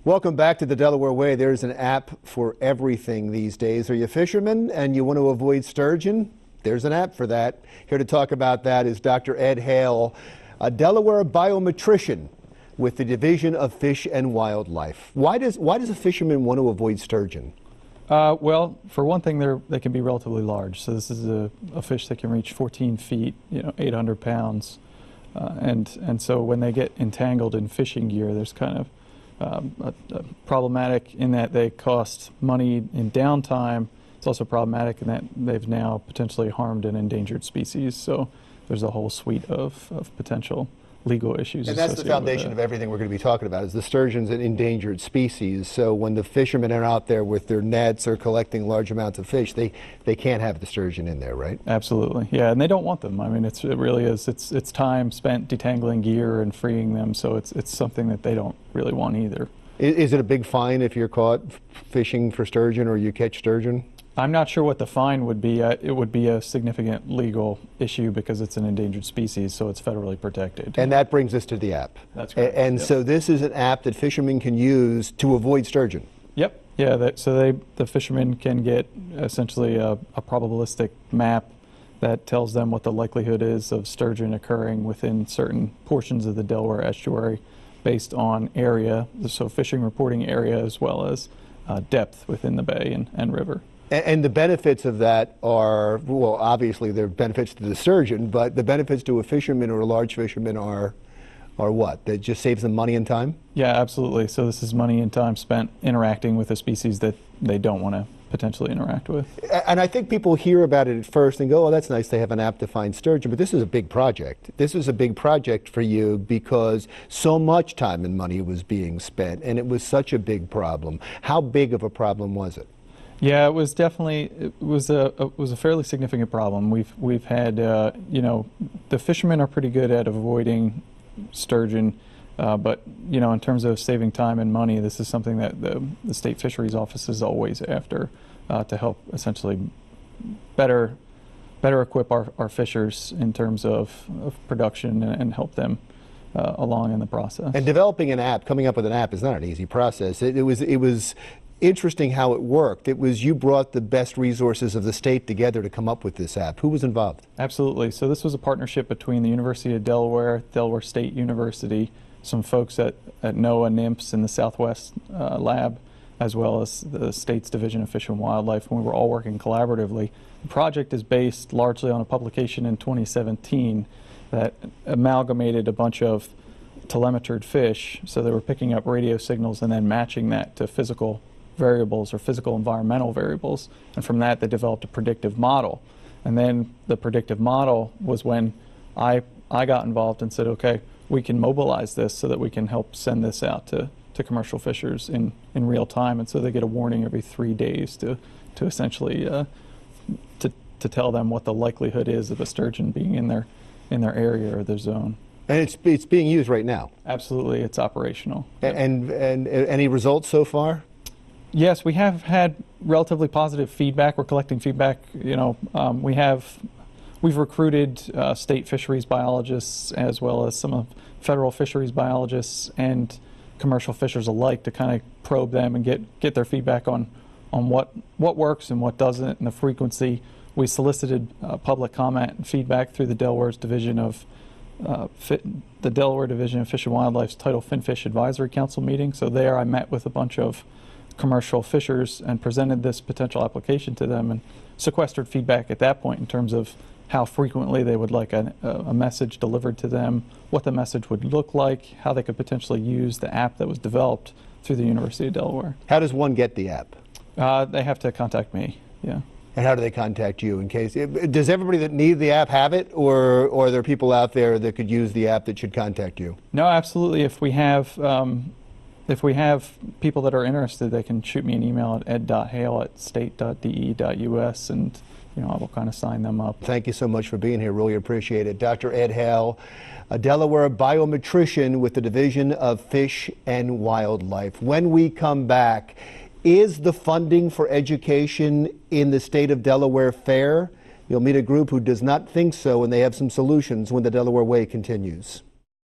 Welcome back to the Delaware Way. There's an app for everything these days. Are you a fisherman and you want to avoid sturgeon? There's an app for that. Here to talk about that is Dr. Ed Hale, a Delaware biometrician with the Division of Fish and Wildlife. Why does a fisherman want to avoid sturgeon? Well, for one thing, they can be relatively large. So this is a fish that can reach 14 feet, 800 pounds. And so when they get entangled in fishing gear, there's kind of problematic in that they cost money in downtime. It's also problematic in that they've now potentially harmed an endangered species. So there's a whole suite of potential legal issues. And that's the foundation of everything we're going to be talking about, is the sturgeon's an endangered species. So when the fishermen are out there with their nets or collecting large amounts of fish, they can't have the sturgeon in there, right? Absolutely, yeah, and they don't want them. I mean, it really is. It's time spent detangling gear and freeing them, so it's something that they don't really want either. Is it a big fine if you're caught fishing for sturgeon or you catch sturgeon? I'm not sure what the fine would be. It would be a significant legal issue because it's an endangered species, so it's federally protected. And that brings us to the app. That's correct. And yep. So this is an app that fishermen can use to avoid sturgeon. Yep. Yeah. The fishermen can get essentially a probabilistic map that tells them what the likelihood is of sturgeon occurring within certain portions of the Delaware estuary based on area, so fishing reporting area as well as depth within the bay and river. And the benefits of that are, well, obviously there are benefits to the sturgeon, but the benefits to a fisherman or a large fisherman are what? That just saves them money and time? Yeah, absolutely. So this is money and time spent interacting with a species that they don't want to potentially interact with. And I think people hear about it at first and go, oh, that's nice, they have an app to find sturgeon, but this is a big project. This is a big project for you because so much time and money was being spent, and it was such a big problem. How big of a problem was it? Yeah, it was definitely a fairly significant problem. We've had the fishermen are pretty good at avoiding sturgeon, but in terms of saving time and money, this is something that the state fisheries office is always after to help essentially better equip our fishers in terms of production and help them along in the process. And developing an app, coming up with an app, is not an easy process. It was interesting how it worked. It was you brought the best resources of the state together to come up with this app. Who was involved? Absolutely. So this was a partnership between the University of Delaware, Delaware State University, some folks at NOAA NIMS in the Southwest lab, as well as the state's Division of Fish and Wildlife, and we were all working collaboratively. The project is based largely on a publication in 2017 that amalgamated a bunch of telemetred fish, so they were picking up radio signals and then matching that to physical variables or physical environmental variables, and from that they developed a predictive model. And then the predictive model was when I got involved and said, okay, we can mobilize this so that we can help send this out to commercial fishers in real time, and so they get a warning every 3 days to essentially to tell them what the likelihood is of a sturgeon being in their area or their zone. And it's being used right now? Absolutely, it's operational. And any results so far? Yes, we have had relatively positive feedback. We're collecting feedback. We've recruited state fisheries biologists as well as some of federal fisheries biologists and commercial fishers alike to kind of probe them and get their feedback on what works and what doesn't and the frequency. We solicited public comment and feedback through the Delaware's Division of the Delaware Division of Fish and Wildlife's Tidal Finfish Advisory Council meeting. So there I met with a bunch of commercial fishers and presented this potential application to them and sequestered feedback at that point in terms of how frequently they would like a message delivered to them, what the message would look like, how they could potentially use the app that was developed through the University of Delaware. How does one get the app? They have to contact me, yeah. And how do they contact you in case? Does everybody that needs the app have it, or are there people out there that could use the app that should contact you? No, absolutely. If we have people that are interested, they can shoot me an email at ed.hale@state.de.us, and I will kind of sign them up. Thank you so much for being here. Really appreciate it. Dr. Ed Hale, a Delaware biometrician with the Division of Fish and Wildlife. When we come back, is the funding for education in the state of Delaware fair? You'll meet a group who does not think so, and they have some solutions when the Delaware Way continues.